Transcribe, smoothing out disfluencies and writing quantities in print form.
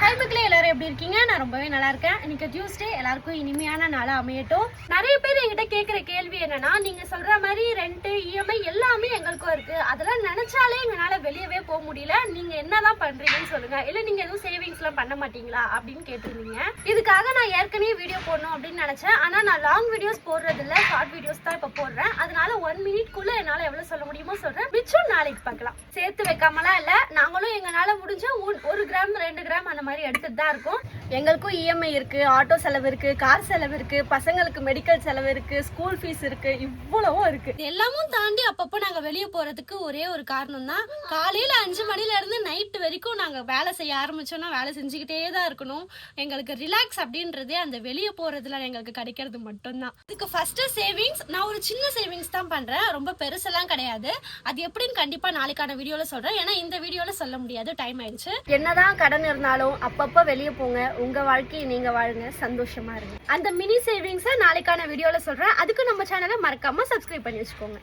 Hi மக்களே, எல்லாரும் எப்படி இருக்கீங்க? நான் ரொம்பவே நல்லா இருக்கேன். இன்னைக்கு டியூஸ்டே, எல்லாருக்கும் இனிமையான நாளா அமையட்டும். நிறைய பேர் என்கிட்ட கேட்குற கேள்வி என்னன்னா, நீங்க சொல்ற மாதிரி ரெண்ட், இஎம்ஐ எல்லாமே எங்களுக்கும் இருக்கு, அதெல்லாம் நினைச்சாலே எங்களால வெளியவே போக முடியல, நீங்க என்னதான் பண்றீங்கன்னு சொல்லுங்க, இல்ல நீங்க எதுவும் சேவிங்ஸ் எல்லாம் பண்ண மாட்டீங்களா அப்படின்னு கேட்டிருந்தீங்க. இதுக்காக நான் ஏற்கனவே வீடியோ போடணும் அப்படின்னு நினைச்சேன். ஆனா நான் லாங் வீடியோஸ் போடுறது இல்ல, ஷார்ட் வீடியோஸ் தான் இப்ப போடுறேன். அதனால 1 மினிட்குள்ள என்னால எவ்வளவு சொல்ல முடியுமோ சொல்றேன். மிச்சம் நாளைக்கு பார்க்கலாம். சேர்த்து வைக்காமலாம் இல்ல, நாங்களும் எங்களால முடிஞ்ச 1 கிராம் 2 கிராம் அந்த மாதிரி எடுத்துட்டு தான் இருக்கும். எங்களுக்கும் இஎம்ஐ இருக்கு, ஆட்டோ செலவு இருக்கு, கார் செலவு இருக்கு, பசங்களுக்கு மெடிக்கல் செலவு இருக்கு, ஸ்கூல் ஃபீஸ் இருக்கு, இவ்வளவும் இருக்கு. எல்லாமும் தாண்டி அப்பப்போ நாங்க வெளியே போறதுக்கு ஒரே ஒரு காரணம் தான், காலையில 5 மணில இருந்து நைட் வரைக்கும் நாங்க வேலை செய்ய ஆரம்பிச்சோம்னா வேலை செஞ்சுக்கிட்டே தான் இருக்கணும். எங்களுக்கு ரிலாக்ஸ் அப்படின்றதே அந்த வெளியே போறதுல எங்களுக்கு கிடைக்கிறது மட்டும்தான். இதுக்கு ஃபர்ஸ்ட் சேவிங்ஸ், நான் ஒரு சின்ன சேவிங்ஸ் தான் பண்றேன், ரொம்ப பெருசெல்லாம் கிடையாது. அது எப்படின்னு கண்டிப்பா நாளைக்கான வீடியோல சொல்றேன். ஏன்னா இந்த வீடியோல சொல்ல முடியாது, டைம் ஆயிடுச்சு. என்னதான் கடன் இருந்தாலும் அப்பப்போ வெளியே போங்க, உங்க வாழ்க்கையை நீங்க வாழுங்க, சந்தோஷமா இருங்க. அந்த மினி சேவிங்ஸை நாளைக்கான வீடியோல சொல்றேன். அதுக்கு நம்ம சேனலை மறக்காம சப்ஸ்கிரைப் பண்ணி வச்சுக்கோங்க.